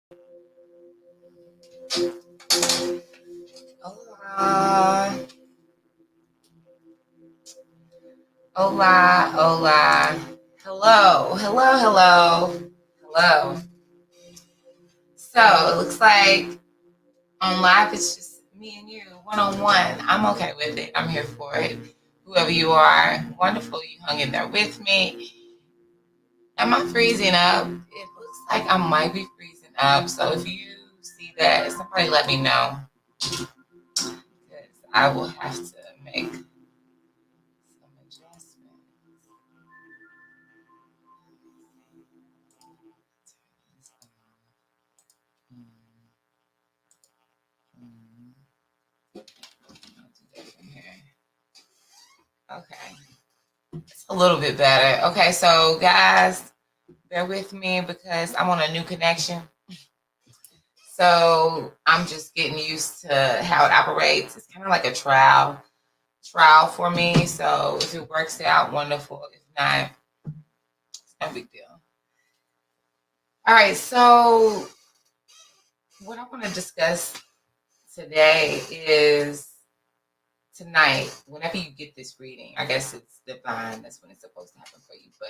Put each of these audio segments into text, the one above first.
Hola. Hola, hola. Hello, hello, hello, hello. So it looks like on live it's just me and you, one on one. I'm okay with it. I'm here for it. Whoever you are, wonderful you hung in there with me. Am I freezing up? It looks like I might be freezing up. So if you see that, somebody let me know. Because I will have to make some adjustments. Okay, it's a little bit better. Okay, so guys, bear with me because I'm on a new connection. So I'm just getting used to how it operates. It's kind of like a trial for me. So if it works out, wonderful. If not, it's no big deal. All right, so what I want to discuss today is tonight, whenever you get this reading, I guess it's divine, that's when it's supposed to happen for you. But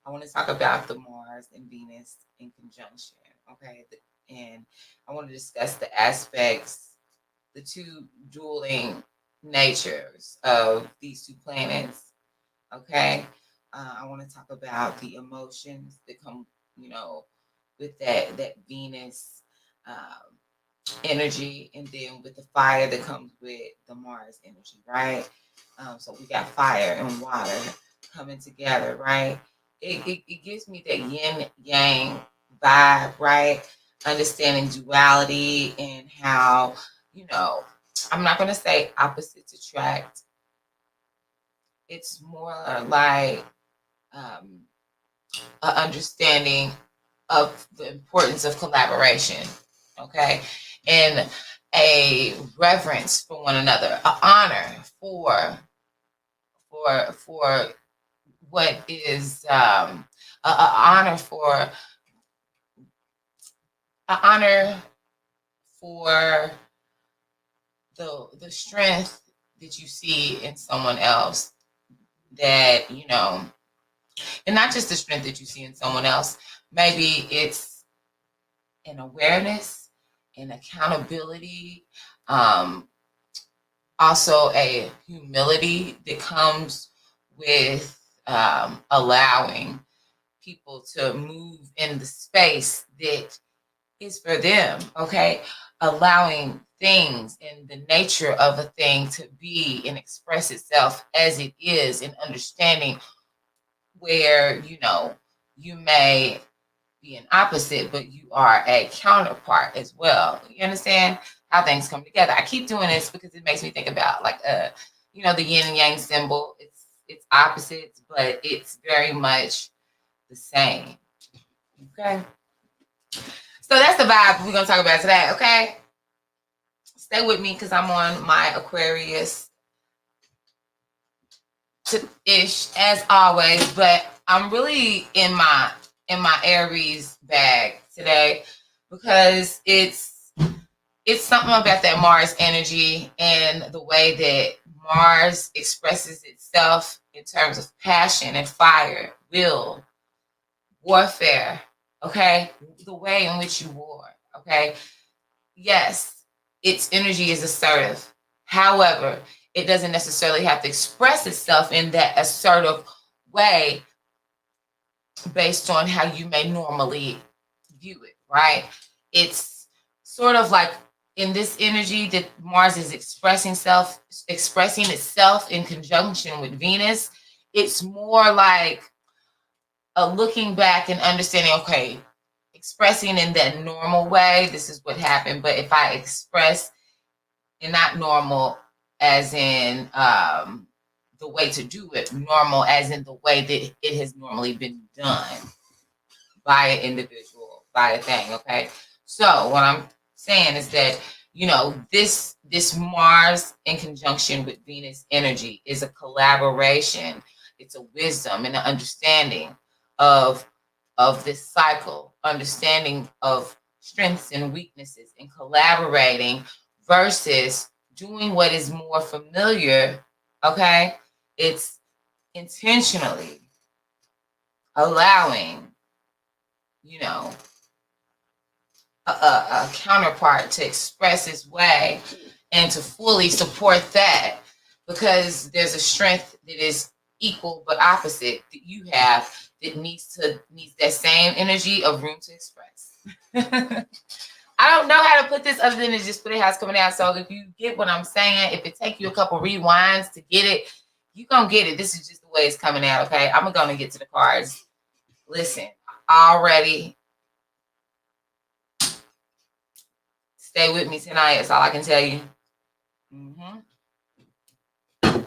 I want to talk about the Mars and Venus in conjunction. Okay. And I want to discuss the aspects, the two dueling natures of these two planets. Okay. I want to talk about the emotions that come, with that Venus energy, and then with the fire that comes with the Mars energy, right? So we got fire and water coming together, right? It gives me that yin yang vibe, right? Understanding duality and how, you know, I'm not going to say opposites attract. It's more like um, an understanding of the importance of collaboration, okay, and a reverence for one another, an honor for what is honor for an honor for the strength that you see in someone else, that and not just the strength that you see in someone else. Maybe it's an awareness and accountability, um, also a humility that comes with allowing people to move in the space that is for them, okay? Allowing things and the nature of a thing to be and express itself as it is, and understanding where, you may be an opposite, but you are a counterpart as well. You understand how things come together? I keep doing this because it makes me think about like the yin and yang symbol. It's opposites, but it's very much the same. Okay. So that's the vibe we're gonna talk about today, okay? Stay with me because I'm on my Aquarius ish as always, but I'm really in my Aries bag today because it's something about that Mars energy and the way that Mars expresses itself in terms of passion and fire, will, warfare, okay? The way in which you war, okay? Yes, its energy is assertive. However, it doesn't necessarily have to express itself in that assertive way based on how you may normally view it, right? It's sort of like in this energy that Mars is expressing itself in conjunction with Venus. It's more like a looking back and understanding, okay, expressing in that normal way, this is what happened. But if I express and not normal as in the way to do it, normal as in the way that it has normally been done by an individual, by a thing, okay? So what I'm saying is that, this Mars in conjunction with Venus energy is a collaboration. It's a wisdom and an understanding of this cycle, understanding of strengths and weaknesses and collaborating versus doing what is more familiar. Okay, it's intentionally allowing, you know, a counterpart to express its way and to fully support that, because there's a strength that is equal but opposite that you have that needs that same energy of room to express. I don't know how to put this other than to just put it how it's coming out. So if you get what I'm saying, if it takes you a couple rewinds to get it, you're gonna get it. This is just the way it's coming out. Okay, I'm gonna get to the cards. Listen, already stay with me tonight. That's all I can tell you. Give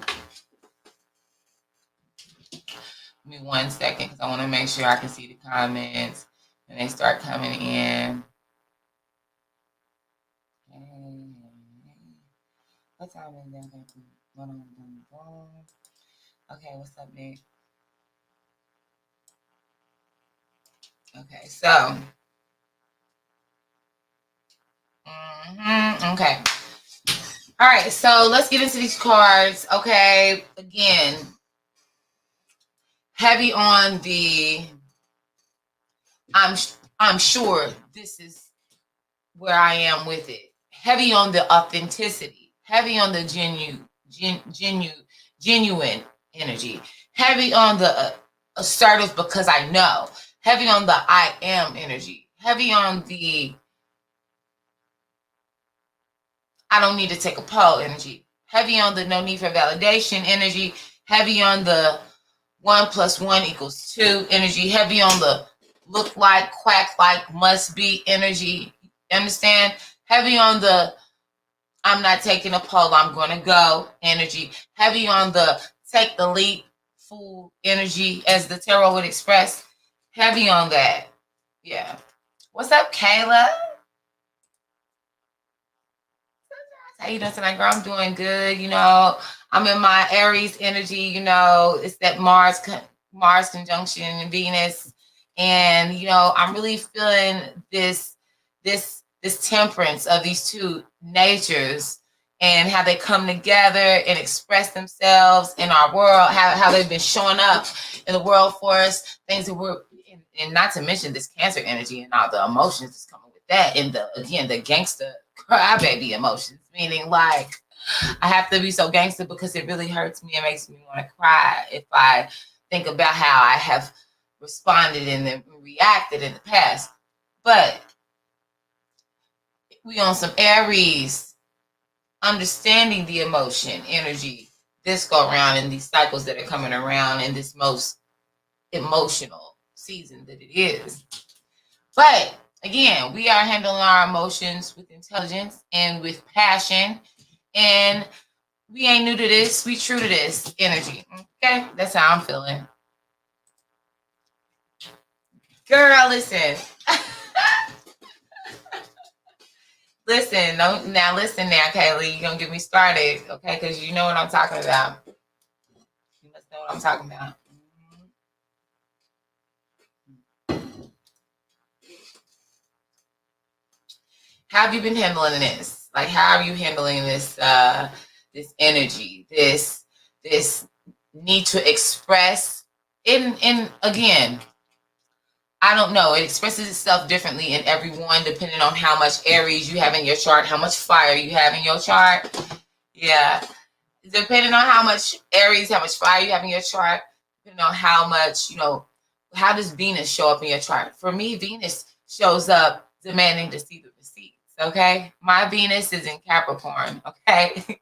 me 1 second because I want to make sure I can see the comments when they start coming in. What time is that? Okay, what's up, Nick? Okay, so. Okay. All right, so let's get into these cards. Okay, again, heavy on the. I'm sure this is where I am with it. Heavy on the authenticity. Heavy on the genuine energy. Heavy on the assertive because I know. Heavy on the I am energy. Heavy on the I don't need to take a poll energy. Heavy on the no need for validation energy. Heavy on the 1 + 1 = 2 energy. Heavy on the look like, quack like, must be energy. Understand? Heavy on the I'm not taking a poll, I'm going to go energy. Heavy on the take the leap, fool energy, as the tarot would express. Heavy on that. Yeah. What's up, Kayla? How you doing tonight, girl? I'm doing good. You know, I'm in my Aries energy. You know, it's that Mars conjunction Venus, and you know, I'm really feeling this temperance of these two natures and how they come together and express themselves in our world. How they've been showing up in the world for us. Things that we're and not to mention this Cancer energy and all the emotions that's coming with that, and the gangster crybaby emotions, meaning like I have to be so gangster because it really hurts me and makes me want to cry if I think about how I have responded and reacted in the past. But we on some Aries, understanding the emotion, energy, this go around in these cycles that are coming around in this most emotional season that it is. But again, we are handling our emotions with intelligence and with passion. And we ain't new to this. We true to this energy. Okay? That's how I'm feeling. Girl, listen. Listen, listen now, Kaylee. You're going to get me started, okay? Because you know what I'm talking about. You must know what I'm talking about. How have you been handling this? Like, how are you handling this this energy, this need to express? And again, I don't know. It expresses itself differently in everyone, depending on how much Aries you have in your chart, how much fire you have in your chart. Yeah. Depending on how much Aries, how much fire you have in your chart, depending on how much, you know, how does Venus show up in your chart? For me, Venus shows up demanding to see the receipts, okay? My Venus is in Capricorn, okay?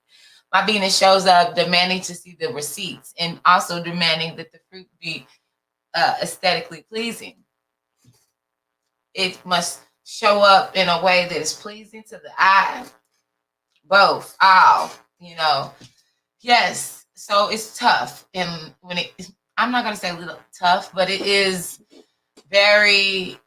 My Venus shows up demanding to see the receipts and also demanding that the fruit be aesthetically pleasing. It must show up in a way that is pleasing to the eye. Both, all, you know. Yes, so it's tough. And when I'm not going to say a little tough, but it is very,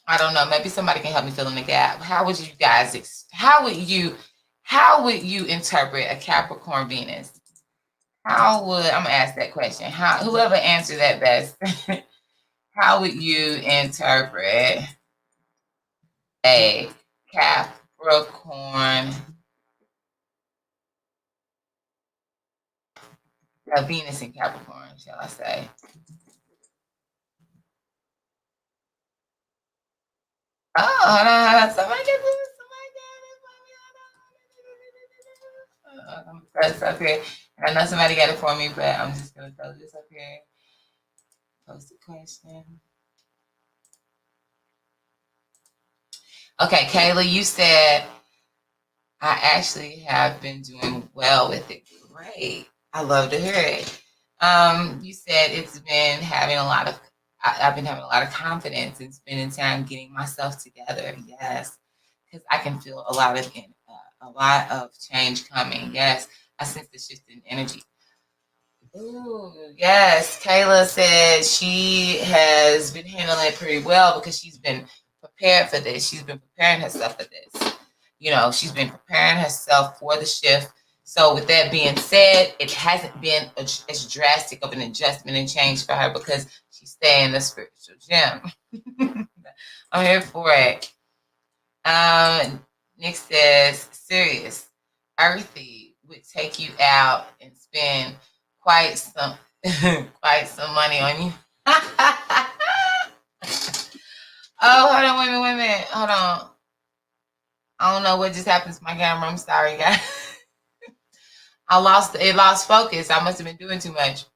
I don't know, maybe somebody can help me fill in the gap. How would you guys, how would you interpret a Capricorn Venus? I'm going to ask that question. Whoever answered that best, How would you interpret a Capricorn, a Venus in Capricorn, shall I say? Oh, hold on. Somebody get this. Somebody get it for me. I'm press up here. I know somebody got it for me, but I'm just gonna throw this up here. Post a question. Okay, Kayla, you said I actually have been doing well with it. Great. I love to hear it. You said it's been having a lot of I've been having a lot of confidence and spending time getting myself together. Yes, because I can feel a lot of change coming. Yes, I sense the shift in energy. Ooh, yes. Kayla said she has been handling it pretty well because she's been prepared for this. She's been preparing herself for this. She's been preparing herself for the shift. So, with that being said, it hasn't been as drastic of an adjustment and change for her because she's staying in the spiritual gym. I'm here for it. Nick says, serious, earthy would take you out and spend quite some quite some money on you. Oh, hold on, wait a minute. Hold on. I don't know what just happened to my camera. I'm sorry, guys. It lost focus. I must have been doing too much.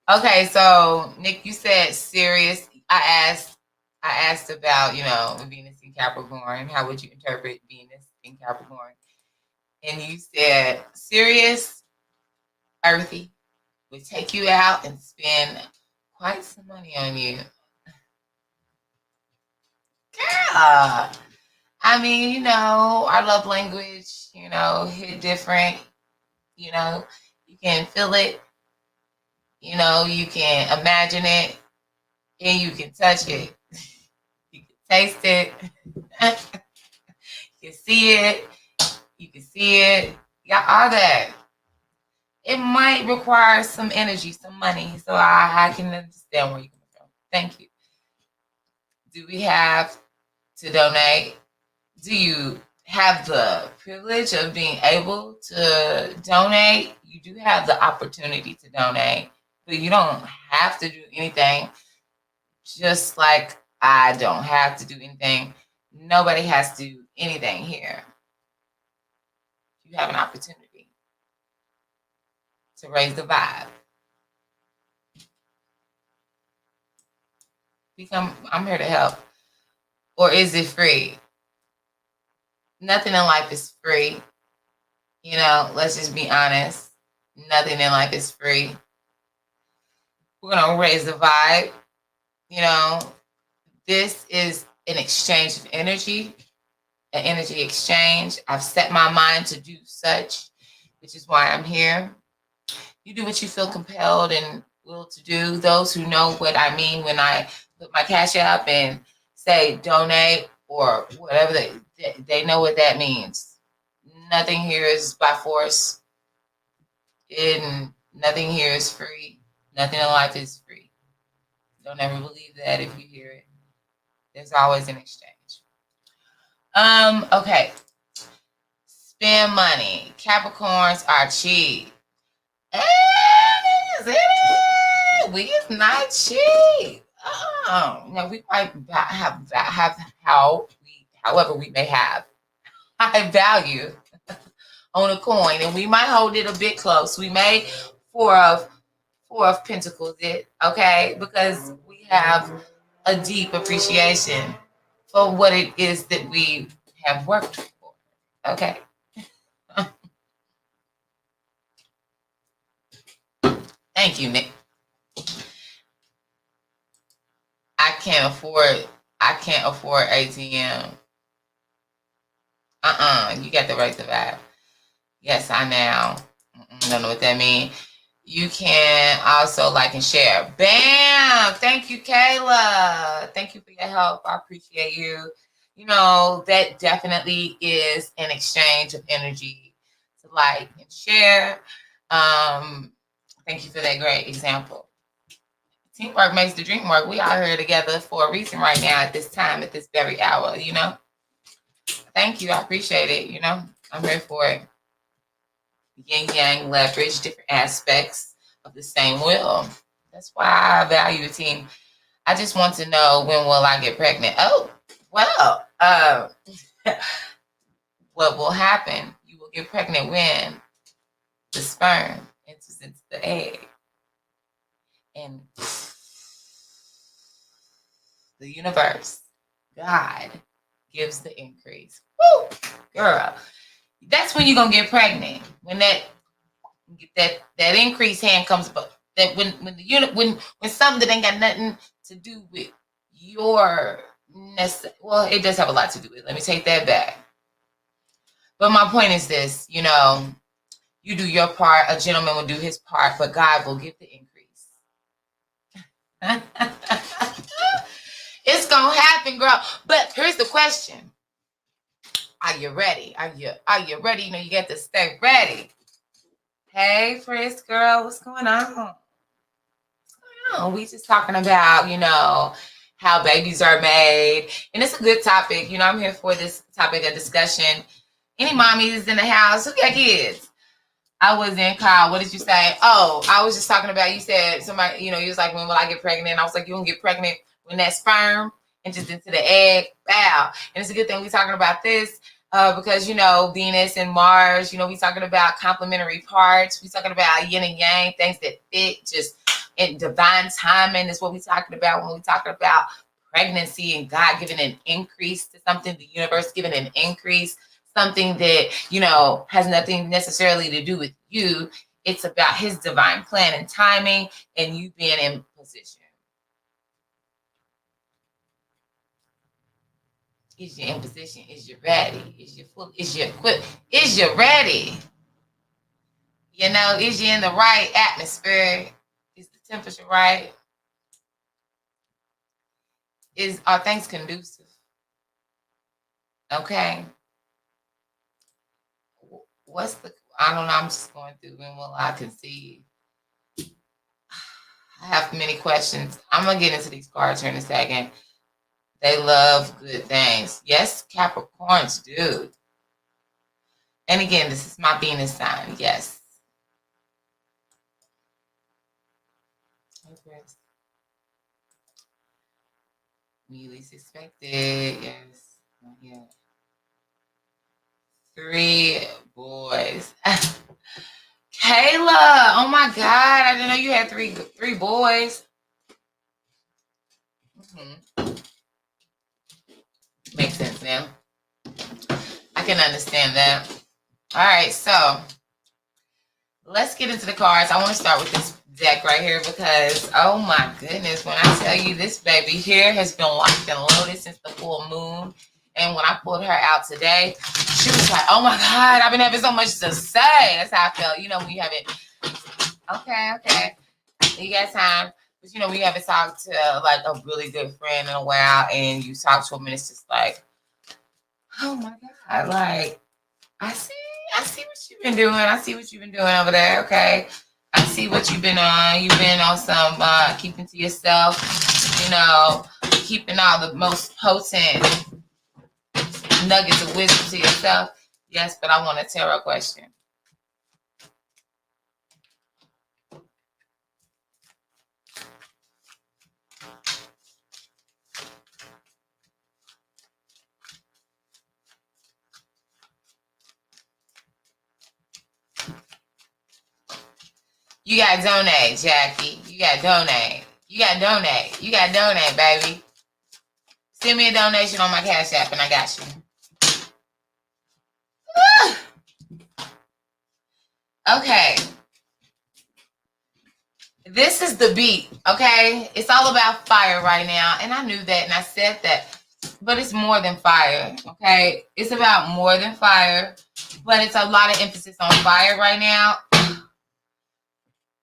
Okay, so Nick, you said serious. I asked about, Venus in Capricorn. How would you interpret Venus in Capricorn? And you said serious, earthy, would take you out and spend quite some money on you. Girl, I mean, our love language, hit different. You can feel it. You can imagine it, and you can touch it. You can taste it. You can see it. You can see it. Y'all are that. It might require some energy, some money. So I can understand where you're coming from. Thank you. Do we have to donate? Do you have the privilege of being able to donate? You do have the opportunity to donate, but you don't have to do anything. Just like I don't have to do anything. Nobody has to do anything here. You have an opportunity to raise the vibe. I'm here to help. Or is it free? Nothing in life is free. Let's just be honest. Nothing in life is free. We're going to raise the vibe. This is an exchange of energy, an energy exchange. I've set my mind to do such, which is why I'm here. You do what you feel compelled and will to do. Those who know what I mean when I put my cash up and say donate or whatever, they know what that means. Nothing here is by force, and nothing here is free. Nothing in life is free. Don't ever believe that if you hear it. There's always an exchange. Okay. Spend money. Capricorns are cheap. We is not cheap. No, we might have however we may have high value on a coin, and we might hold it a bit close. We may four of pentacles it, okay, because we have a deep appreciation for what it is that we have worked for. Okay. Thank you, Nick. I can't afford ATM. You got the right to vibe. Yes, I now. Don't know what that means. You can also like and share. Bam! Thank you, Kayla. Thank you for your help. I appreciate you. That definitely is an exchange of energy to like and share. Thank you for that great example. Teamwork makes the dream work. We out here together for a reason right now at this time, at this very hour, you know? Thank you. I appreciate it, you know? I'm here for it. Yin yang leverage, different aspects of the same will. That's why I value a team. I just want to know, when will I get pregnant? Oh, well, what will happen? You will get pregnant when the sperm enters into the egg. And the universe, God, gives the increase. Woo, girl. That's when you're gonna get pregnant. When that increased hand comes, but that when the unit when something that ain't got nothing to do with your well, it does have a lot to do with it. Let me take that back. But my point is this, you know, you do your part, a gentleman will do his part, but God will give the increase. It's gonna happen, girl. But here's the question: are you ready? Are you ready? You know, you got to stay ready. Hey, Frisk girl, what's going on? What's going on? We just talking about, you know, how babies are made, and it's a good topic. You know, I'm here for this topic of discussion. Any mommies in the house? Who got kids? I was in Kyle. What did you say? Oh, I was just talking about, you said somebody, you know, you was like, when will I get pregnant? And I was like, you won't get pregnant when that sperm enters into the egg. Wow. And it's a good thing we're talking about this because, you know, Venus and Mars, you know, we're talking about complementary parts. We're talking about yin and yang, things that fit just in divine timing is what we're talking about when we're talking about pregnancy and God giving an increase to something, the universe giving an increase. Something that, you know, has nothing necessarily to do with you. It's about his divine plan and timing and you being in position. Is you in position? Is you ready? Is you full? Is you equipped? Is you ready? You know, is you in the right atmosphere? Is the temperature right? Are things conducive? Okay. What's the, I don't know, I'm just going through when will I conceive? I have many questions. I'm going to get into these cards here in a second. They love good things. Yes, Capricorns do. And again, this is my Venus sign. Yes. Me least expected. Yes. Yeah. 3 boys. Kayla, oh my God, I didn't know you had three boys. Makes sense now. I can understand that. All right, so let's get into the cards. I want to start with this deck right here because, oh my goodness, when I tell you this baby here has been locked and loaded since the full moon. And when I pulled her out today, she was like, oh my God, I've been having so much to say. That's how I felt. You know, when you haven't, okay. You got time. But, you know, when you haven't talked to, like, a really good friend in a while and you talk to them and it's just like, oh my God, like, I see what you've been doing. I see what you've been doing over there, okay? I see what you've been on. You've been on some keeping to yourself, you know, keeping all the most potent nuggets of wisdom to yourself. Yes, but I want a tarot question. You got to donate, Jackie. You got to donate. You got to donate. You got to donate, baby. Send me a donation on my Cash App and I got you. Okay. This is the beat, okay? It's all about fire right now. And I knew that and I said that. But it's more than fire, okay? It's about more than fire. But it's a lot of emphasis on fire right now.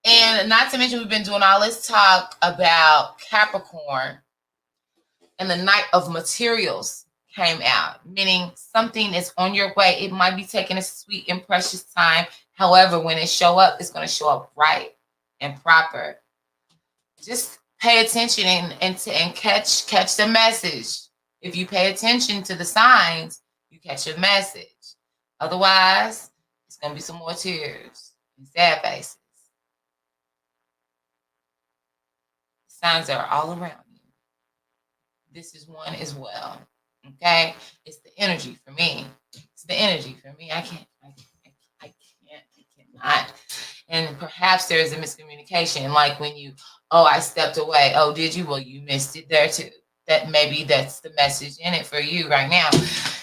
And not to mention, we've been doing all this talk about Capricorn. And the Knight of Materials came out, meaning something is on your way. It might be taking a sweet and precious time. However, when it show up, it's going to show up right and proper. Just pay attention and catch the message. If you pay attention to the signs, you catch a message. Otherwise, it's gonna be some more tears and sad faces. Signs are all around you. This is one as well. Okay, it's the energy for me. It's the energy for me. I cannot. And perhaps there is a miscommunication, like when you, oh, I stepped away. Oh, did you? Well, you missed it there too. That maybe that's the message in it for you right now.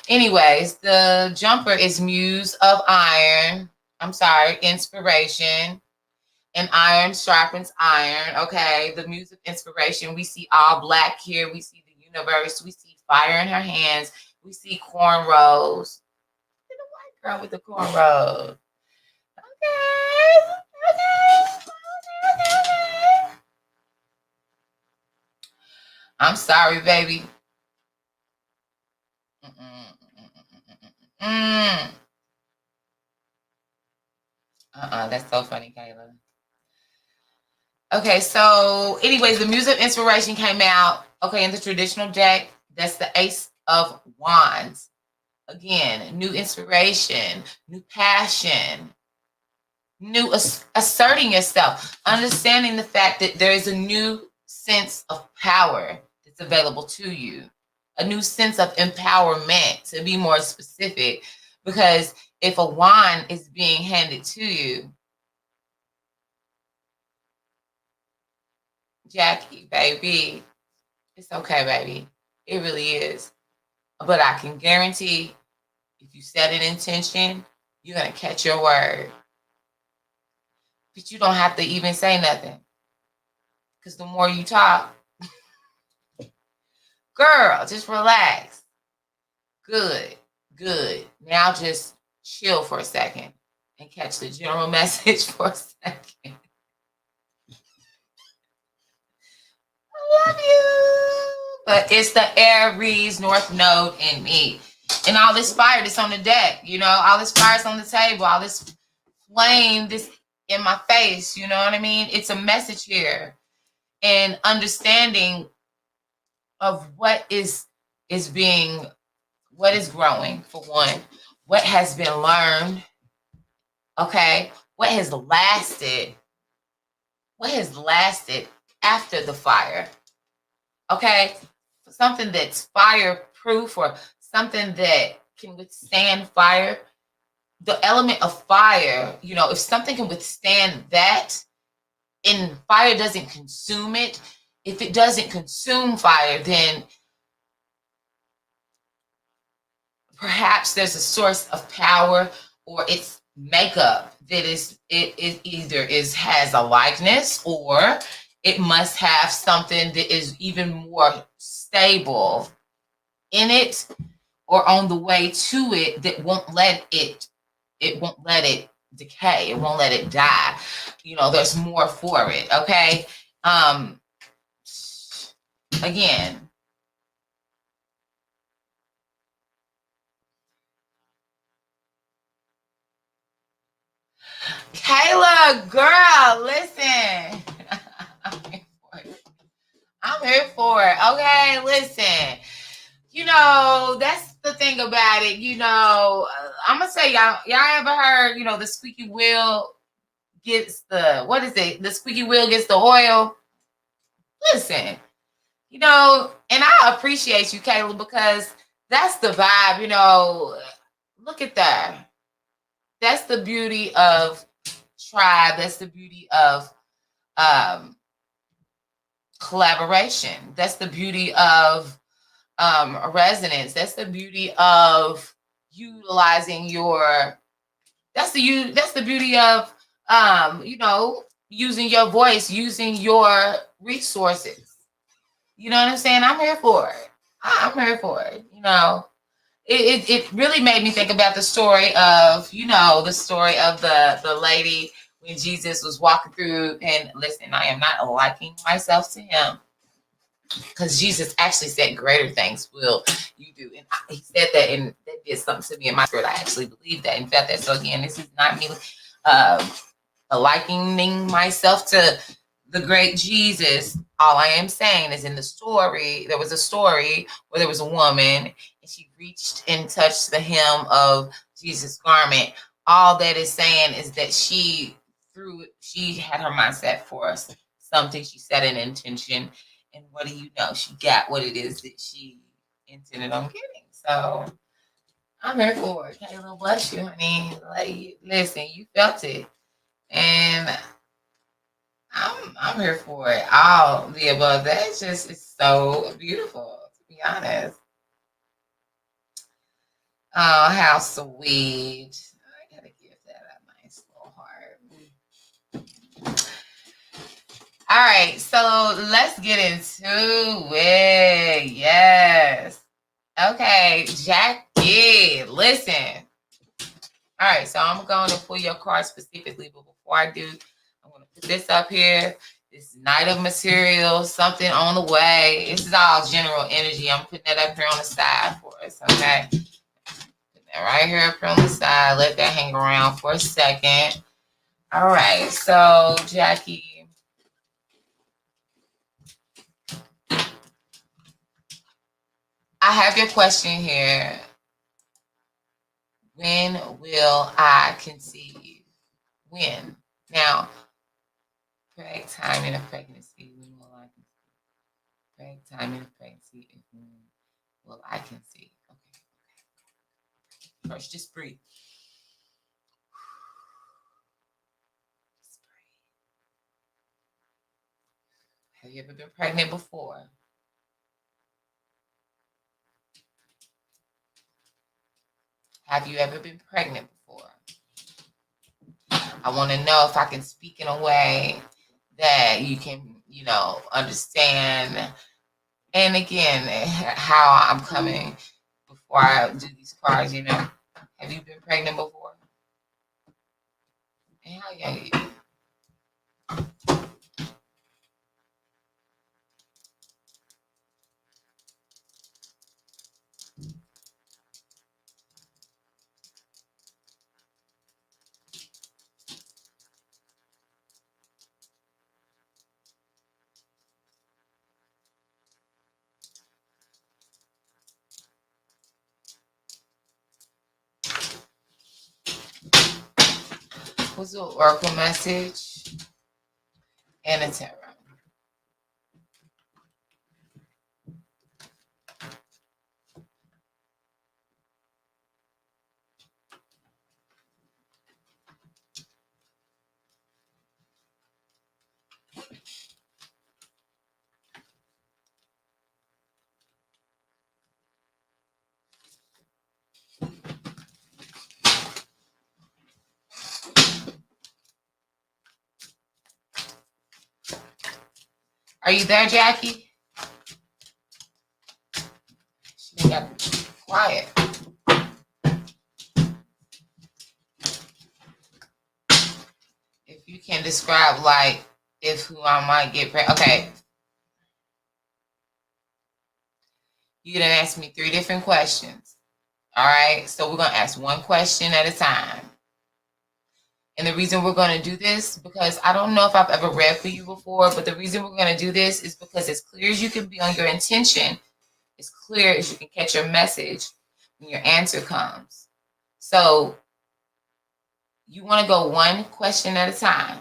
Anyways, the jumper is Muse of Iron. I'm sorry, Inspiration. And iron sharpens iron. Okay, the Muse of Inspiration. We see all black here. We see the universe. We see fire in her hands. We see cornrows. The white girl with the cornrows. Okay. I'm sorry, baby. That's so funny, Kayla. Okay, so anyways, the Muse of Inspiration came out. Okay, in the traditional deck, that's the Ace of Wands. Again, new inspiration, new passion, new asserting yourself, understanding the fact that there is a new sense of power that's available to you, a new sense of empowerment, to be more specific, because if a wand is being handed to you, Jackie, baby, it's okay, baby. It really is. But I can guarantee if you set an intention, you're going to catch your word. But you don't have to even say nothing. Because the more you talk, girl, just relax. Good. Now just chill for a second and catch the general message for a second. I love you. But it's the Aries North Node in me. And all this fire that's on the deck, all this fire's on the table, all this flame, this in my face, you know what I mean? It's a message here. And understanding of what is growing, for one, what has been learned, okay, what has lasted after the fire, okay, something that's fireproof or something that can withstand fire. The element of fire, if something can withstand that and fire doesn't consume it, if it doesn't consume fire, then perhaps there's a source of power or its makeup that has a likeness, or it must have something that is even more stable in it or on the way to it that won't let it decay. It won't let it die. There's more for it. Okay. Again, Kayla, girl, listen. I'm here for it. Okay, listen. That's the thing about it. I'm gonna say y'all ever heard, the squeaky wheel gets the squeaky wheel gets the oil. Listen, and I appreciate you, Kayla, because that's the vibe, look at that. That's the beauty of tribe. That's the beauty of collaboration. That's the beauty of resonance. That's the beauty of utilizing that's the beauty of using your voice, using your resources. You know what I'm saying? I'm here for it. It really made me think about the story of the lady when Jesus was walking through. And listen, I am not liking myself to him, because Jesus actually said greater things will you do. And he said that, and that did something to me in my spirit. I actually believe that and felt that. So again, this is not me likening myself to the great Jesus, all I am saying is in the story, there was a story where there was a woman and she reached and touched the hem of Jesus' garment. All that is saying is that she had her mindset for us. Something, she set an intention, and what do you know? She got what it is that she intended on getting. So I'm here for it. Kayla, bless you, honey. Like, listen, you felt it. And I'm here for it. All the above. That just is so beautiful, to be honest. Oh, how sweet. I gotta give that a nice little heart. All right, so let's get into it. Yes. Okay, Jackie, listen. All right, so I'm going to pull your card specifically, but before I do, I'm going to put this up here. This Knight of Materials, something on the way. This is all general energy. I'm putting that up here on the side for us, okay? Put that right here up here on the side. Let that hang around for a second. All right, so Jackie, I have your question here. When will I conceive? When? Now, correct timing of pregnancy. When will I conceive? Correct timing of pregnancy. When will I conceive? Okay. First, just breathe. Just breathe. Have you ever been pregnant before? Have you ever been pregnant before? I want to know if I can speak in a way that you can, understand. And again, how I'm coming before I do these cards, Have you been pregnant before? And how young are you? What's the oracle message? And a tarot. Are you there, Jackie? She got quiet. If you can describe, if who I might get pregnant. Okay. You done asked me 3 different questions. All right. So we're going to ask one question at a time. And the reason we're going to do this, because I don't know if I've ever read for you before, but the reason we're going to do this is because as clear as you can be on your intention, as clear as you can catch your message when your answer comes. So you want to go one question at a time.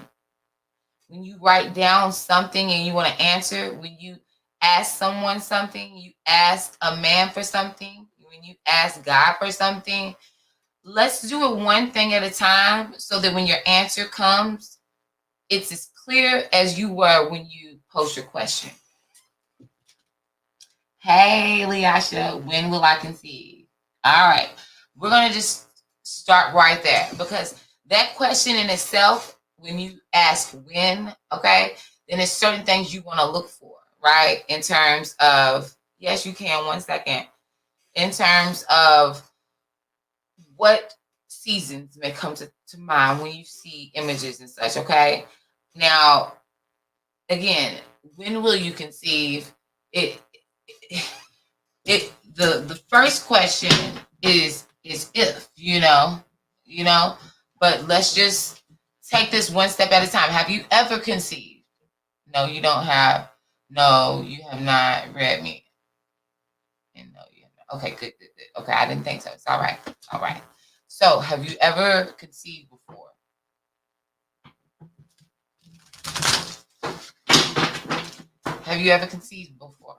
When you write down something and you want to answer, when you ask someone something, you ask a man for something, when you ask God for something, let's do it one thing at a time so that when your answer comes, it's as clear as you were when you posed your question. Hey, Leasha, when will I conceive? All right. We're going to just start right there because that question in itself, when you ask when, okay, then there's certain things you want to look for, right? In terms of, yes, you can, 1 second. In terms of what seasons may come to mind when you see images and such, okay? Now, again, when will you conceive? The first question is if, but let's just take this one step at a time. Have you ever conceived? No, you don't have. No, you have not read me. And no, you have not. Okay, good, good, good. Okay, I didn't think so. It's all right. All right. So, have you ever conceived before? Have you ever conceived before?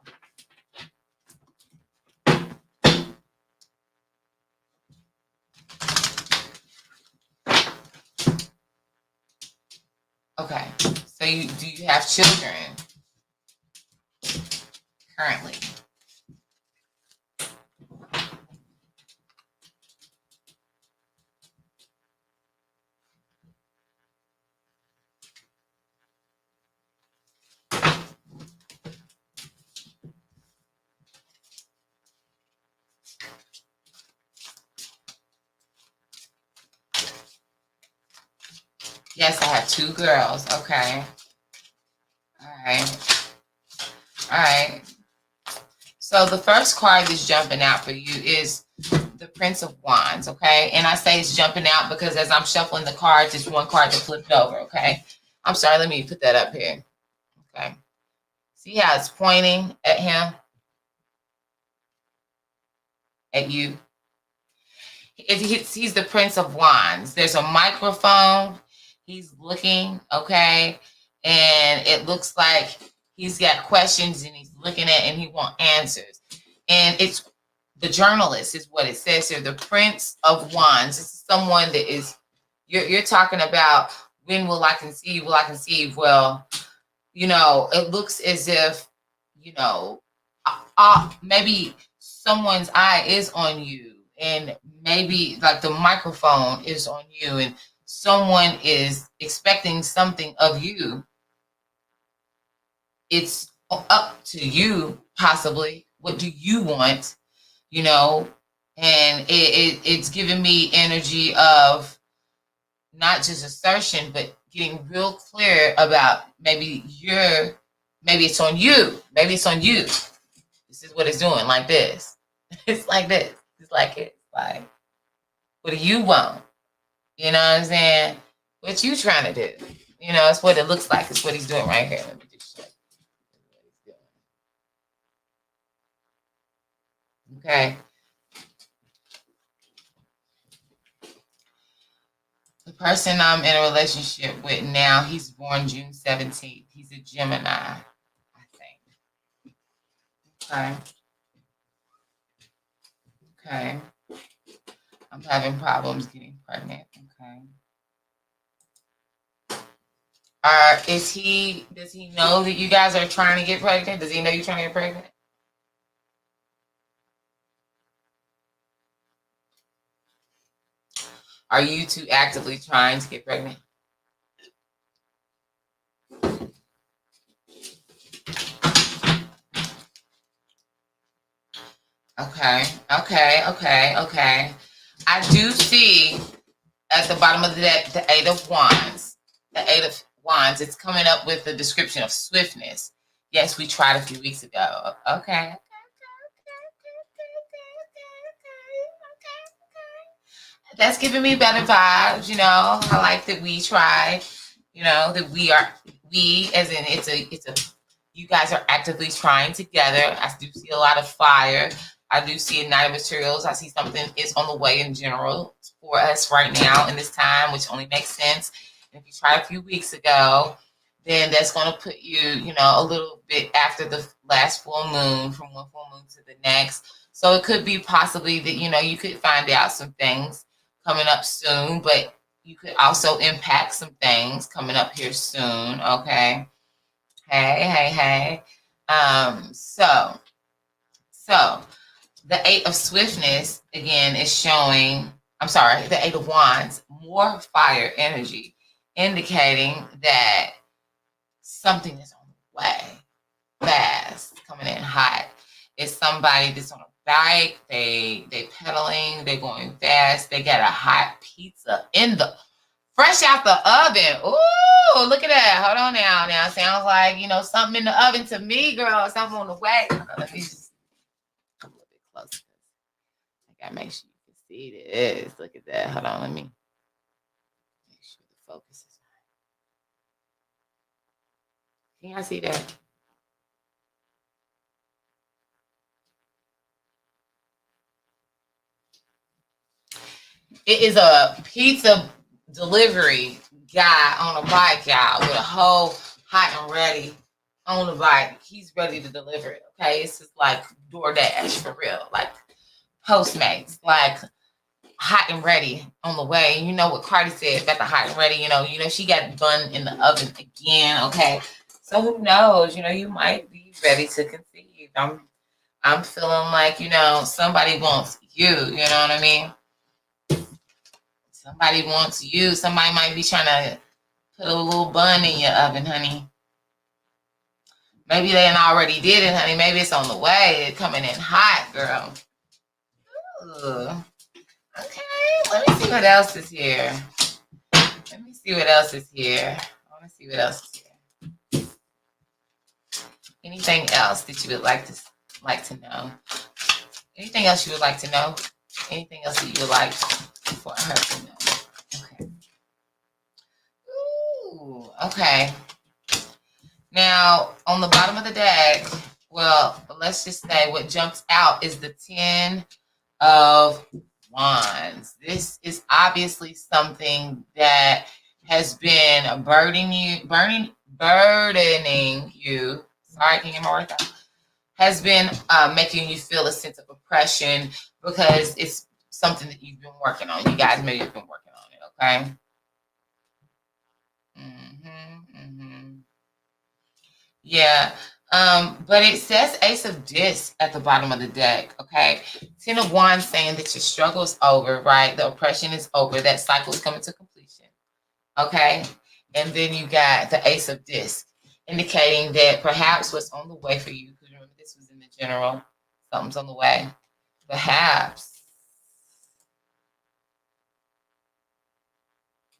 Okay. So, do you have children currently? Yes, I have 2 girls. Okay. All right. All right. So the first card that's jumping out for you is the Prince of Wands, okay? And I say it's jumping out because as I'm shuffling the cards, it's one card that flipped over, okay? I'm sorry, let me put that up here. Okay. See how it's pointing at him? At you? He's the Prince of Wands. There's a microphone. He's looking, okay? And it looks like he's got questions and he's looking at and he wants answers. And it's the journalist is what it says here. The Prince of Wands. This is someone that is, you're talking about, when will I conceive? Will I conceive? Well, it looks as if, maybe someone's eye is on you, and maybe like the microphone is on you, and someone is expecting something of you. It's up to you, possibly. What do you want? And it's giving me energy of not just assertion, but getting real clear about maybe it's on you. Maybe it's on you. This is what it's doing, like this. It's like this. It's like, what do you want? You know what I'm saying? What you trying to do? It's what it looks like. It's what he's doing right here. Let me just show you. Okay. The person I'm in a relationship with now, he's born June 17th. He's a Gemini, I think. Okay. Okay. I'm having problems getting pregnant. Okay. Does he know that you guys are trying to get pregnant? Does he know you're trying to get pregnant? Are you two actively trying to get pregnant? Okay. I do see at the bottom of the deck the Eight of Wands. The Eight of Wands, it's coming up with the description of swiftness. Yes, we tried a few weeks ago. Okay. That's giving me better vibes, I like that we tried, that we as in it's a you guys are actively trying together. I do see a lot of fire. I do see a Knight of Materials. I see something is on the way in general for us right now in this time, which only makes sense. And if you tried a few weeks ago, then that's going to put you, a little bit after the last full moon, from one full moon to the next. So it could be possibly that, you could find out some things coming up soon, but you could also impact some things coming up here soon. Okay. Hey. So the Eight of Swiftness again is showing, the Eight of Wands, more fire energy, indicating that something is on the way, fast, coming in hot. It's somebody that's on a bike, they pedaling, they're going fast, they got a hot pizza fresh out the oven. Ooh, look at that. Hold on now. Now, sounds like, something in the oven to me, girl. Something on the way. Let me just come a little bit closer. I got to make sure you can see this. Look at that. Hold on. Let me make sure the focus is Can y'all see that? It is a pizza delivery guy on a bike, y'all, with a whole hot and ready on the bike. He's ready to deliver it. Okay, it's just like DoorDash for real, like Postmates, like hot and ready on the way. You know what Cardi said about the hot and ready. She got bun in the oven again. Okay, so who knows? You might be ready to conceive. I'm feeling like somebody wants you. You know what I mean? Somebody wants you. Somebody might be trying to put a little bun in your oven, honey. Maybe they already did it, honey. Maybe it's on the way. It's coming in hot, girl. Ooh. Okay, let me see what else is here. Let me see what else is here. I want to see what else is here. Anything else that you would like to know? Anything else you would like to know? Anything else that you would like for her to know? Okay. Ooh, okay. Now, on the bottom of the deck, well, let's just say what jumps out is the 10 of Wands. This is obviously something that has been burdening you. Sorry, can you get my words out? Has been making you feel a sense of oppression because it's something that you've been working on. You guys maybe have been working on it, okay? Yeah. But it says Ace of Discs at the bottom of the deck, okay? 10 of Wands saying that your struggle is over, right? The oppression is over. That cycle is coming to completion, okay? And then you got the Ace of Discs, indicating that perhaps what's on the way for you, because remember this was in the general, something's on the way. Perhaps.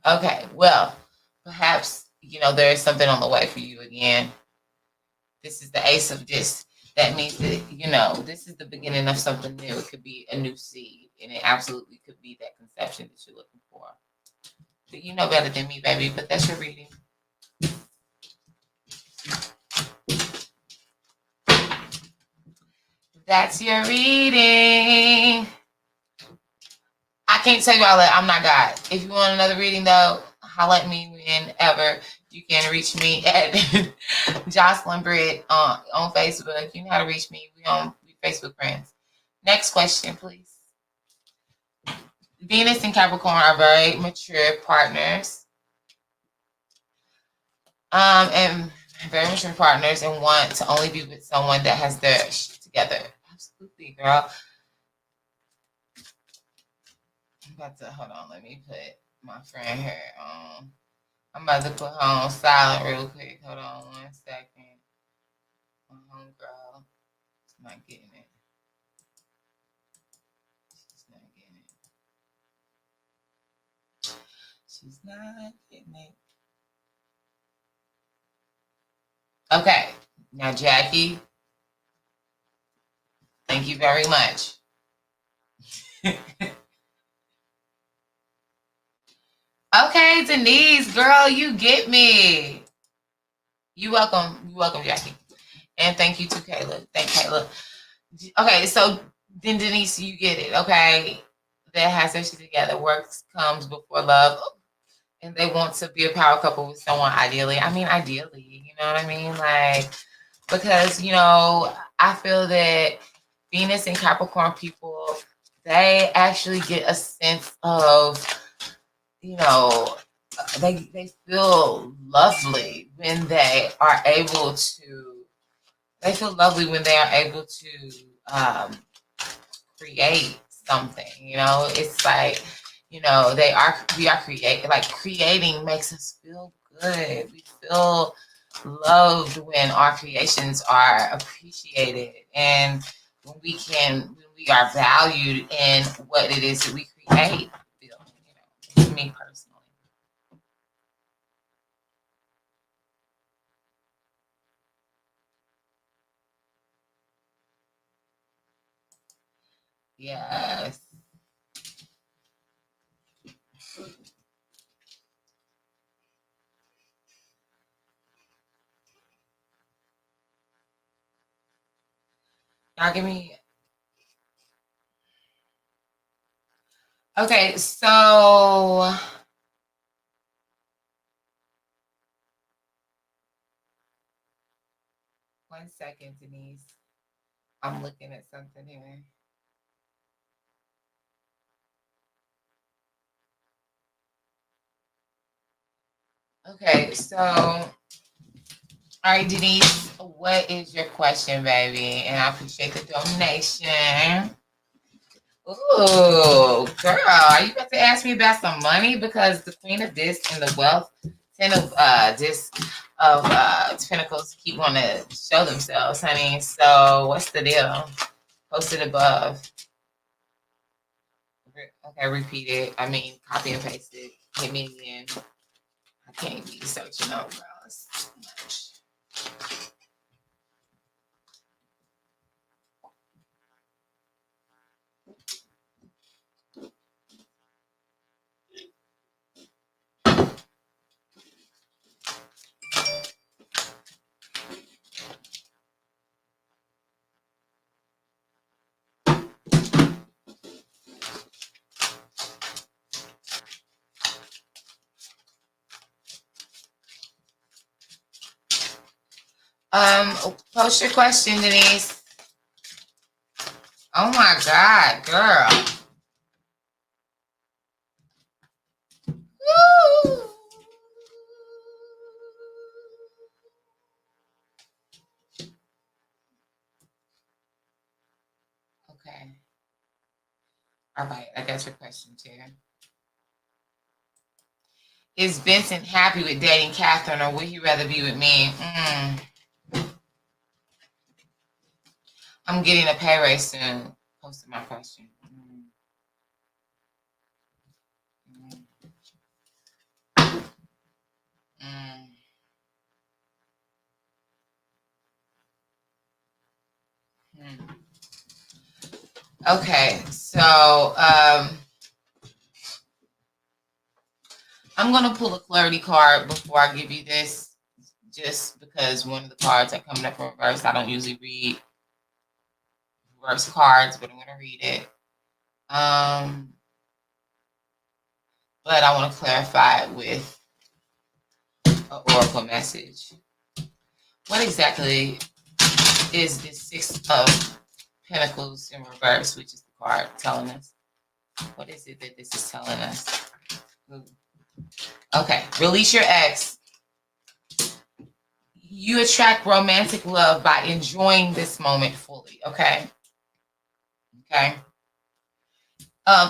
Okay, well, perhaps, there is something on the way for you again. This is the Ace of Discs. That means that, this is the beginning of something new. It could be a new seed, and it absolutely could be that conception that you're looking for. But you know better than me, baby, but that's your reading. That's your reading. I can't tell you all that. I'm not God. If you want another reading, though, holla at me whenever. You can reach me at Jocelyn Britt on Facebook. You know how to reach me. We Facebook friends. Next question, please. Venus and Capricorn are very mature partners. And very mature partners and want to only be with someone that has their shit together. Absolutely, girl. I'm about to, hold on, let me put my friend here on. I'm about to put her on silent real quick. Hold on 1 second. My homegirl is not getting it. She's not getting it. She's not getting it. Okay. Now, Jackie, thank you very much. Okay, Denise, girl, you get me. You welcome. You welcome, Jackie. And thank you to Kayla. Thank Kayla. Okay, so then Denise, you get it. Okay, that has their shit together. Work comes before love, and they want to be a power couple with someone. Ideally, you know what I mean? Like, because I feel that Venus and Capricorn people, they actually get a sense of, they feel lovely when they are able to. They feel lovely when they are able to create something. It's like, we are creating. Like, creating makes us feel good. We feel loved when our creations are appreciated, and when we are valued in what it is that we create. To me personally. Yes. give me. Okay, so 1 second, Denise. I'm looking at something here. Okay, so all right, Denise, what is your question, baby? And I appreciate the donation. Ooh, girl, are you about to ask me about some money? Because the Queen of Discs and the Wealth, Ten of Discs of Pentacles keep wanting to show themselves, honey. So what's the deal? Posted above. Okay, repeat it. I mean, copy and paste it. Hit me again. I can't be searching over, girl. It's too much. Post your question, Denise. Oh my God, girl. Woo. Okay. All right, I got your question, Chair. Is Vincent happy with dating Catherine, or would he rather be with me? I'm getting a pay raise soon. Posted my question. Okay, so I'm gonna pull a clarity card before I give you this, just because one of the cards are coming up in reverse. I don't usually read reverse cards, but I'm gonna read it. But I want to clarify it with an oracle message. What exactly is this Six of Pentacles in reverse, which is the card telling us? What is it that this is telling us? Okay, release your ex. You attract romantic love by enjoying this moment fully. Okay. Okay.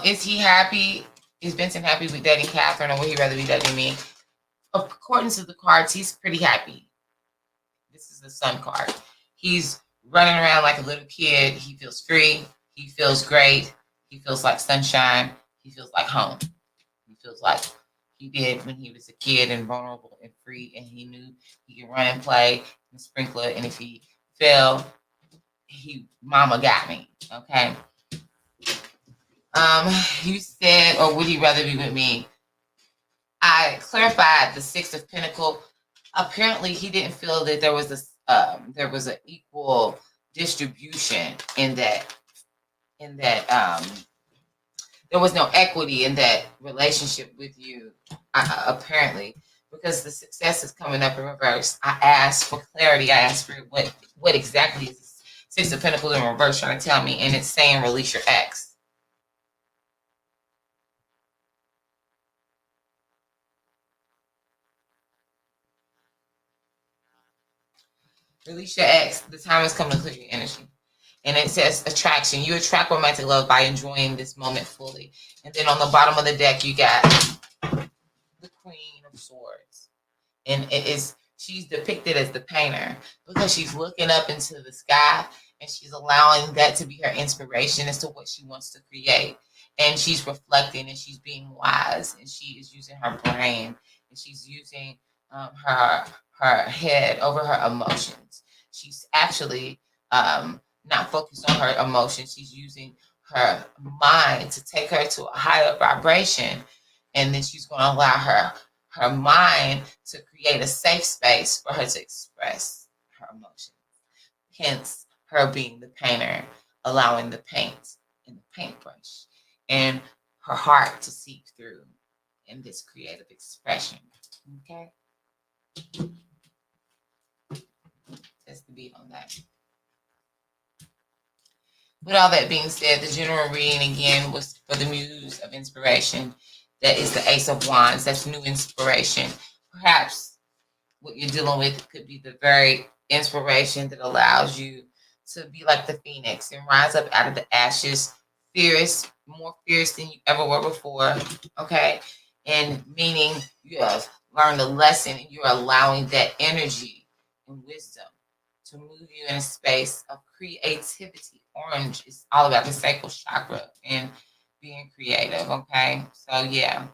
Is he happy? Is Vincent happy with dating Catherine, or would he rather be dating me? According to the cards, he's pretty happy. This is the Sun card. He's running around like a little kid. He feels free. He feels great. He feels like sunshine. He feels like home. He feels like he did when he was a kid and vulnerable and free, and he knew he could run and play and sprinkler. And if he fell, mama got me. Okay. You said, or would he rather be with me? I clarified the Six of Pentacles. Apparently, he didn't feel that there was an equal distribution in that there was no equity in that relationship with you. Apparently, because the success is coming up in reverse. I asked for clarity. I asked for what exactly is the Six of Pentacles in reverse trying to tell me, and it's saying release your ex. Release your ex. The time is coming to clear your energy. And it says attraction. You attract romantic love by enjoying this moment fully. And then on the bottom of the deck, you got the Queen of Swords. And she's depicted as the painter because she's looking up into the sky and she's allowing that to be her inspiration as to what she wants to create. And she's reflecting and she's being wise and she is using her brain and she's using her head over her emotions. She's actually not focused on her emotions. She's using her mind to take her to a higher vibration. And then she's going to allow her mind to create a safe space for her to express her emotions. Hence, her being the painter, allowing the paint and the paintbrush and her heart to seep through in this creative expression. Okay? Just the beat on that. With all that being said, the general reading again was for the muse of inspiration. That is the Ace of Wands. That's new inspiration. Perhaps what you're dealing with could be the very inspiration that allows you to be like the phoenix and rise up out of the ashes, fierce, more fierce than you ever were before. Okay? And meaning you have learned a lesson and you're allowing that energy and wisdom to move you in a space of creativity. Orange is all about the sacral chakra and being creative. Okay? So, yeah.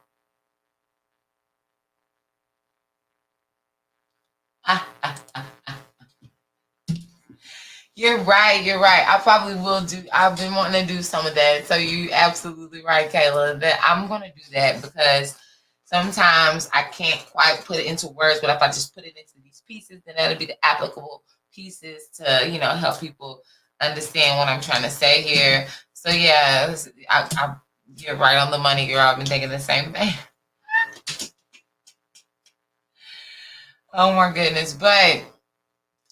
You're right. You're right. I probably will do. I've been wanting to do some of that. So you absolutely right, Kayla. That I'm going to do that because sometimes I can't quite put it into words. But if I just put it into these pieces, then that'll be the applicable pieces to help people understand what I'm trying to say here. So yeah, you're right on the money, girl. I've been thinking the same thing. Oh my goodness, but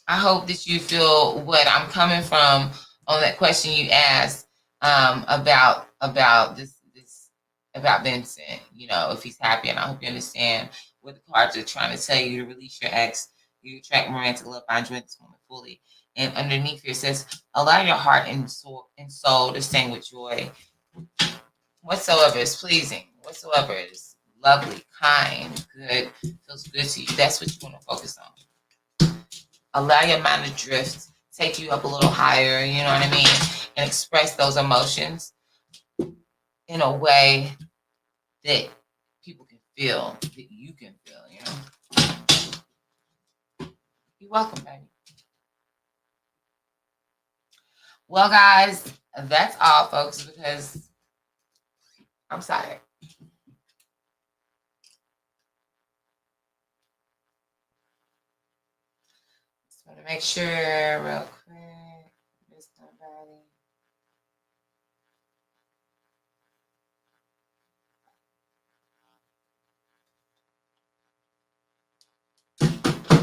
I hope that you feel what I'm coming from on that question you asked about this about Vincent. If he's happy, and I hope you understand what the cards are trying to tell you to release your ex. You attract romantic love by enjoying this moment fully. And underneath here it says, allow your heart and soul to sing with joy. Whatsoever is pleasing, whatsoever is lovely, kind, good, feels good to you. That's what you want to focus on. Allow your mind to drift, take you up a little higher, you know what I mean? And express those emotions in a way that people can feel, that you can feel, You're welcome, baby. Well, guys, that's all, folks, because I'm sorry. Just want to make sure real quick. Miss nobody.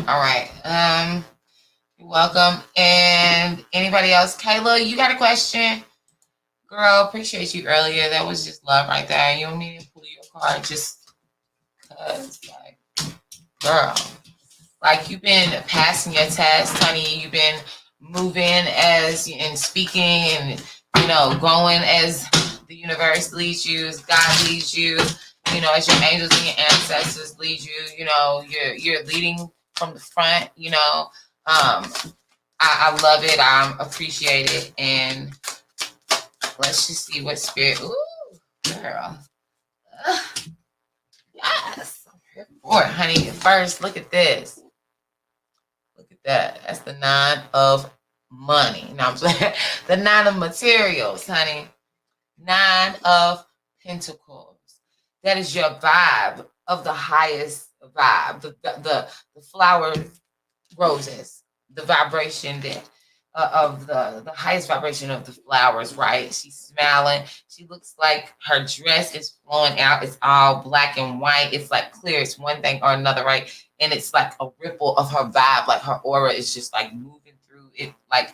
All right. You're welcome. And anybody else? Kayla, you got a question? Girl, appreciate you earlier. That was just love right there. You don't need to pull your card just because, girl, you've been passing your test, honey. You've been moving and speaking and, going as the universe leads you, as God leads you, as your angels and your ancestors lead you. You're leading from the front, I love it. I appreciate it. And let's just see what spirit. Ooh, girl. Yes. Or, honey, first, look at this. Look at that. That's the 9 of money. Now I'm saying the 9 of materials, honey. 9 of pentacles. That is your vibe of the highest vibe. The flower roses. The vibration that of the highest vibration of the flowers, right? She's smiling. She looks like her dress is flowing out. It's all black and white. It's like clear. It's one thing or another, right? And it's like a ripple of her vibe. Like her aura is just like moving through it. Like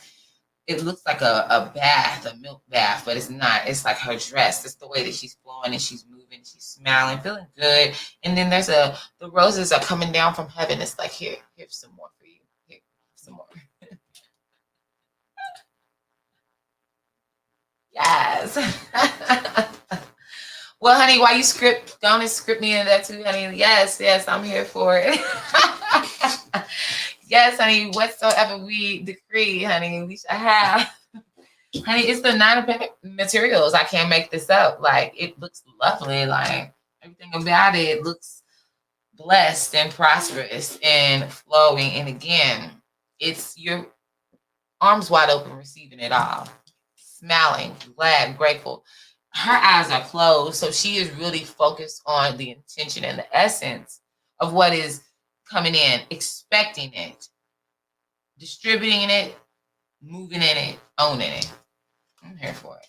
it looks like a bath, a milk bath, but it's not. It's like her dress. It's the way that she's flowing and she's moving. She's smiling, feeling good. And then the roses are coming down from heaven. It's like, here's some more for you. Here, some more. Yes. Well, honey, why you don't script me into that too, honey? Yes, I'm here for it. Yes, honey, whatsoever we decree, honey, we shall have. Honey, it's the 9 of materials. I can't make this up. Like, it looks lovely. Like, everything about it looks blessed and prosperous and flowing. And again, it's your arms wide open, receiving it all. Smiling, glad, grateful. Her eyes are closed, so she is really focused on the intention and the essence of what is coming in, expecting it, distributing it, moving in it, owning it. I'm here for it.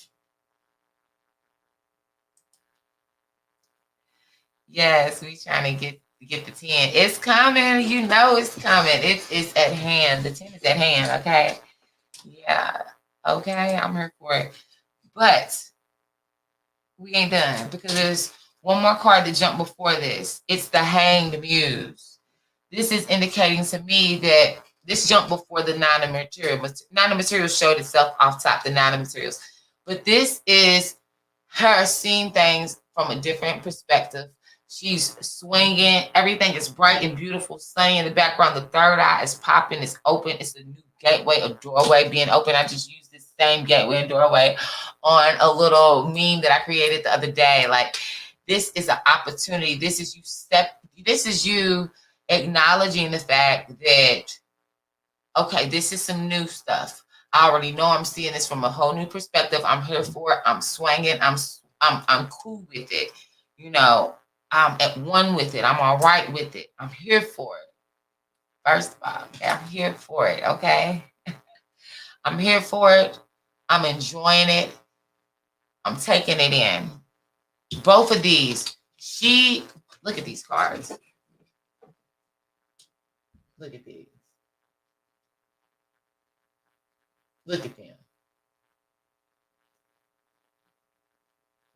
Yes, we trying to get the 10. It's coming. You know it's coming. It's at hand. The 10 is at hand. Okay. Yeah. Okay. I'm here for it. But we ain't done because there's one more card that jumped before this. It's the Hanged Muse. This is indicating to me that this jumped before the Nine of Materials. Nine of Materials showed itself off top, the Nine of Materials. But this is her seeing things from a different perspective. She's swinging. Everything is bright and beautiful, sunny in the background. The third eye is popping. It's open. It's a new gateway, a doorway being open. I just used this same gateway and doorway on a little meme that I created the other day. Like, this is an opportunity. This is you acknowledging the fact that, okay, this is some new stuff. I already know I'm seeing this from a whole new perspective. I'm here for it. I'm swinging. I'm cool with it. You know, I'm at one with it. I'm all right with it. I'm here for it. First of all, okay, I'm here for it. Okay. I'm here for it. I'm enjoying it. I'm taking it in. Both of these. Look at these cards. Look at these. Look at them.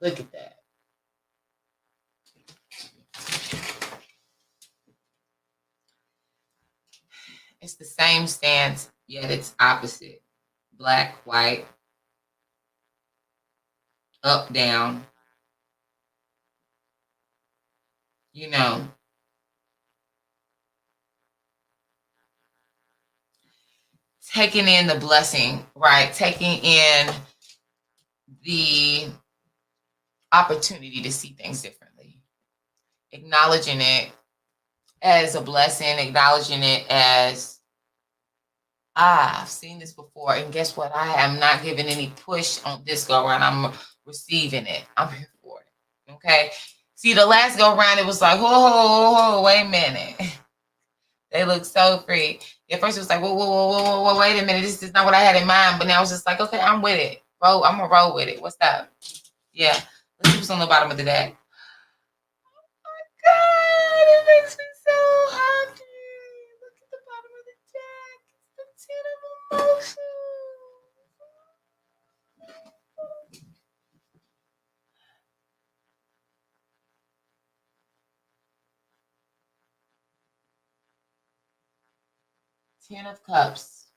Look at that. It's the same stance, yet it's opposite. Black, white, up, down. You know, taking in the blessing, right? Taking in the opportunity to see things differently. Acknowledging it as a blessing, acknowledging it as, I've seen this before, and guess what? I am not giving any push on this go around. I'm receiving it. I'm here for it. Okay. See, the last go around, it was like, whoa, wait a minute. They look so free. At first, it was like, whoa, wait a minute. This is not what I had in mind. But now it's just like, okay, I'm with it. I'm gonna roll with it. What's up? Yeah. Let's see what's on the bottom of the deck. Oh my God, it makes me so happy. Look at the bottom of the deck. It's the Ten of Emotions. Ten of Cups.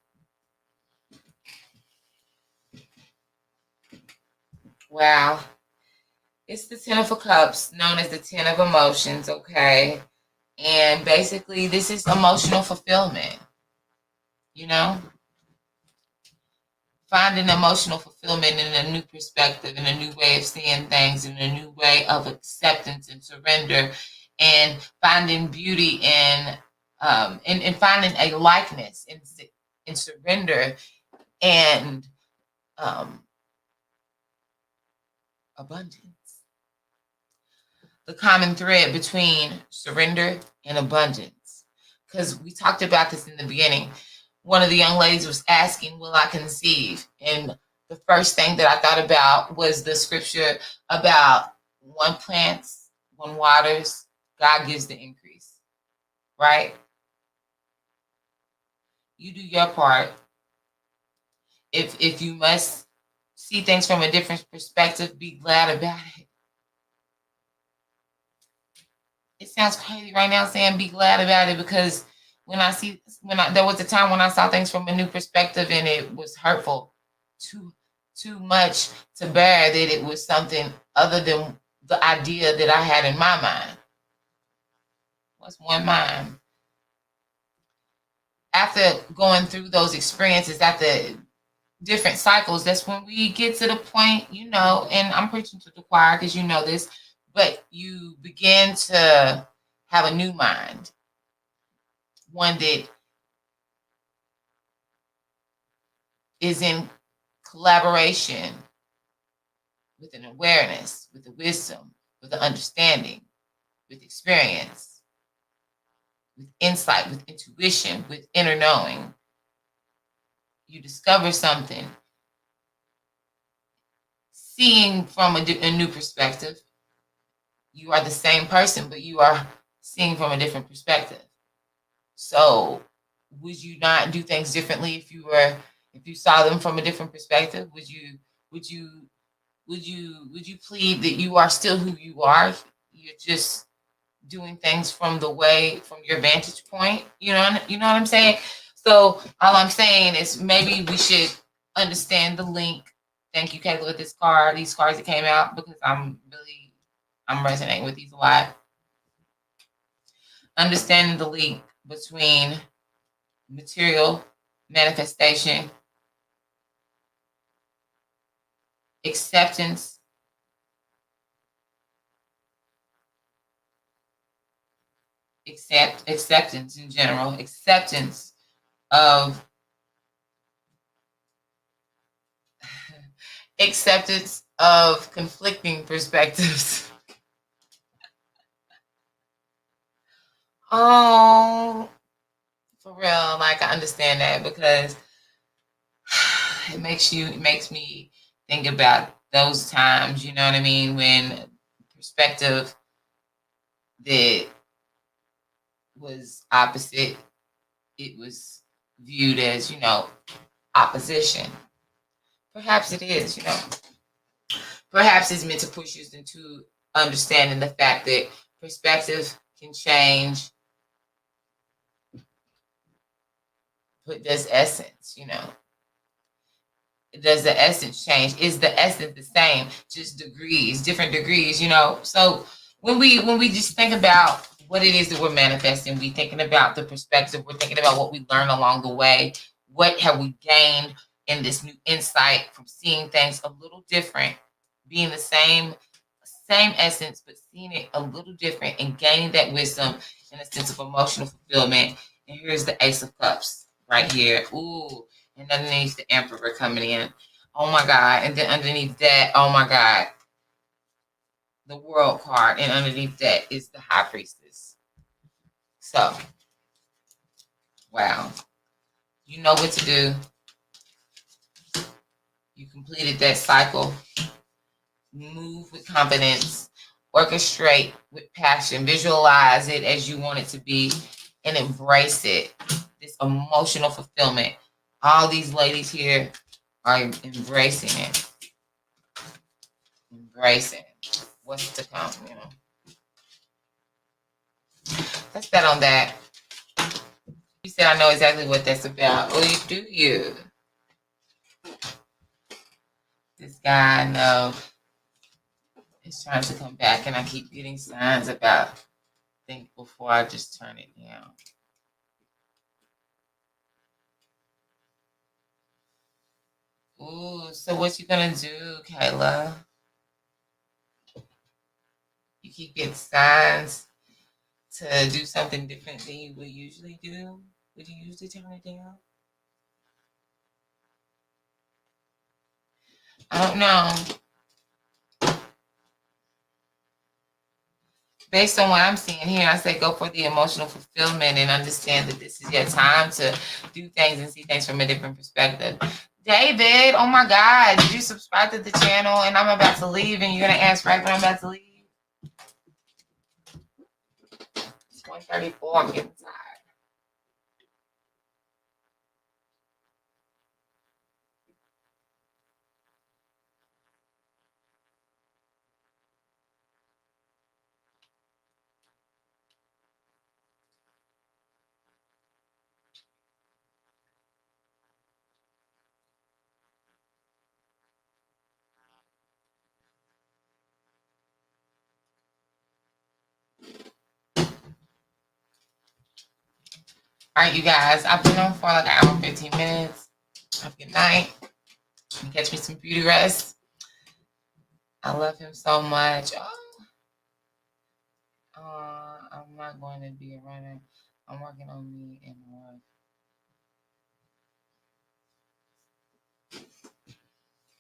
Wow. It's the Ten of Cups, known as the Ten of Emotions, okay? And basically, this is emotional fulfillment, you know? Finding emotional fulfillment in a new perspective, in a new way of seeing things, in a new way of acceptance and surrender, and finding beauty in finding a likeness in surrender and abundance. The common thread between surrender and abundance, because we talked about this in the beginning. One of the young ladies was asking, will I conceive? And the first thing that I thought about was the scripture about one plants, one waters, God gives the increase, right? You do your part. If you must see things from a different perspective, be glad about it. It sounds crazy right now saying be glad about it, because there was a time when I saw things from a new perspective and it was hurtful, too much to bear, that it was something other than the idea that I had in my mind. What's one mind? After going through those experiences, after different cycles, that's when we get to the point, you know, and I'm preaching to the choir because you know this, but you begin to have a new mind, one that is in collaboration with an awareness, with a wisdom, with an understanding, with experience, with insight, with intuition, with inner knowing. you discover something, seeing from a new perspective. You are the same person, but you are seeing from a different perspective. So would you not do things differently if you saw them from a different perspective? Would you would you plead that you are still who you are? You're just doing things from your vantage point. You know what I'm saying? So all I'm saying is maybe we should understand the link. Thank you, Kayla, with these cards that came out, because I'm resonating with these a lot. Understanding the link between material manifestation, acceptance, acceptance in general, of acceptance of conflicting perspectives. Oh, for real, like I understand that, because it makes me think about those times, you know what I mean, when perspective that was opposite, it was viewed as, opposition. Perhaps it is, perhaps it's meant to push you into understanding the fact that perspective can change, but does essence, does the essence change? Is the essence the same? Just different degrees, So when we just think about what it is that we're manifesting, we're thinking about the perspective, we're thinking about what we learn along the way. What have we gained in this new insight from seeing things a little different, being the same essence, but seeing it a little different and gaining that wisdom and a sense of emotional fulfillment. And here's the Ace of Cups right here. Ooh, and underneath the Emperor coming in. Oh my God. And then underneath that, oh my God, the World card. And underneath that is the High Priestess. So, wow. You know what to do. You completed that cycle. Move with confidence. Orchestrate with passion. Visualize it as you want it to be. And embrace it. This emotional fulfillment. All these ladies here are embracing it. Embracing what's to come, Let's bet on that. You said I know exactly what that's about. Oh, you do you? This guy I know is trying to come back, and I keep getting signs about think before I just turn it down. Ooh, so what you gonna do, Kayla? You keep getting signs to do something different than you would usually do? Would you usually turn it down? I don't know. Based on what I'm seeing here, I say go for the emotional fulfillment and understand that this is your time to do things and see things from a different perspective. David, oh my God, did you subscribe to the channel? And I'm about to leave, and you're going to ask right when I'm about to leave? It's 1:34. I'm getting tired. All right, you guys, I've been on for like an hour and 15 minutes. Have a good night. Catch me some beauty rest. I love him so much. I'm not going to be a runner. I'm working on me and more.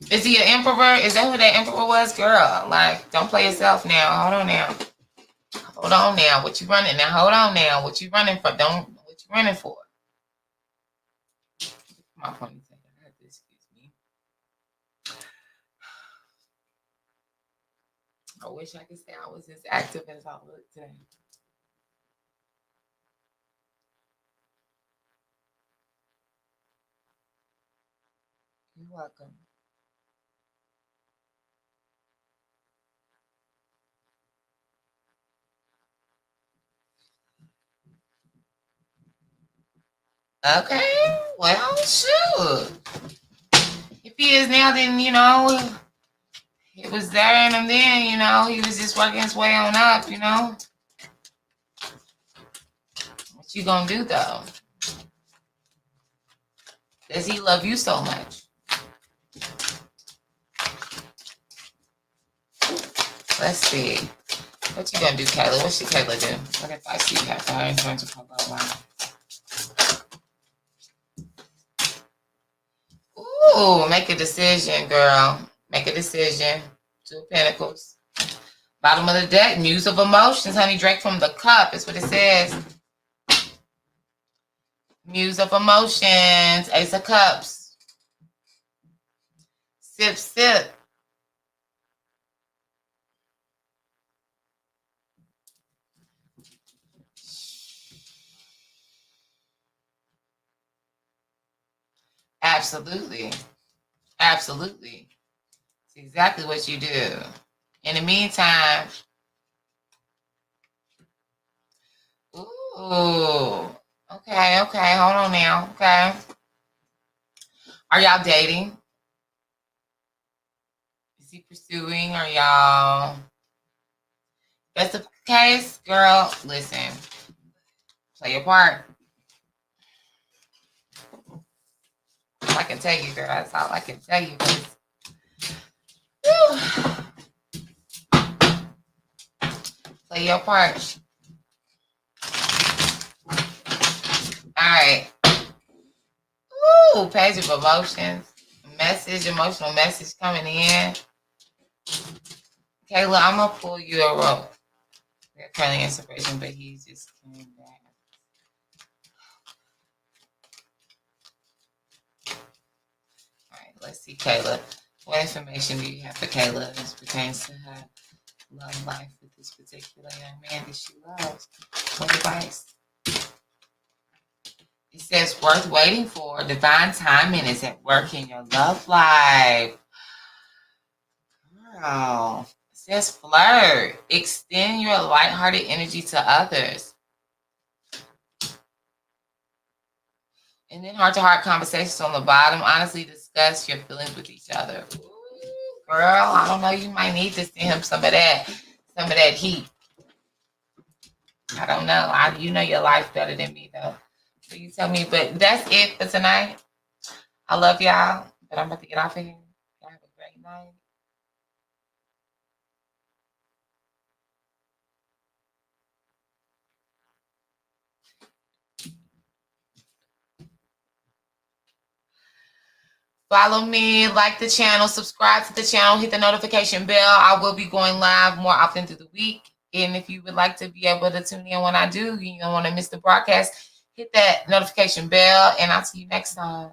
Is he an emperor? Is that who that emperor was? Girl, like, don't play yourself now. Hold on now. Hold on now. What you running now? Hold on now. What you running for? What you running for? My ponytail. I wish I could say I was as active as I look today. You're welcome. Okay, well, shoot. If he is now, then, it was there in him then, he was just working his way on up, What you gonna do, though? Does he love you so much? Let's see. What you gonna do, Kayla? What should Kayla do? What advice do you have for her in terms of her love life? Ooh, make a decision, girl. Make a decision. Two of Pentacles. Bottom of the deck, Muse of Emotions, honey. Drink from the cup is what it says. Muse of Emotions, Ace of Cups. Sip, sip. Absolutely. Absolutely. It's exactly what you do. In the meantime, ooh. Okay. Hold on now. Okay. Are y'all dating? Is he pursuing? Are y'all? That's the case, girl. Listen. Play your part. I can tell you, girl. That's all I can tell you. Play your part. All right. Ooh, page of emotions. Emotional message coming in. Kayla, I'm going to pull you a rope. We're currently inspiration, but he just came back. All right, let's see, Kayla. What information do you have for Kayla as pertains to her love life with this particular young man that she loves? What advice? It says worth waiting for. Divine timing is at work in your love life. Girl. It says flirt. Extend your lighthearted energy to others. And then heart-to-heart conversations on the bottom. Honestly discuss your feelings with each other. Ooh, girl, I don't know. You might need to send him some of that heat. I don't know. You know your life better than me, though. So you tell me. But that's it for tonight. I love y'all. But I'm about to get off of here. Y'all have a great night. Follow me, like the channel, subscribe to the channel, hit the notification bell. I will be going live more often through the week. And if you would like to be able to tune in when I do, you don't want to miss the broadcast, hit that notification bell, and I'll see you next time.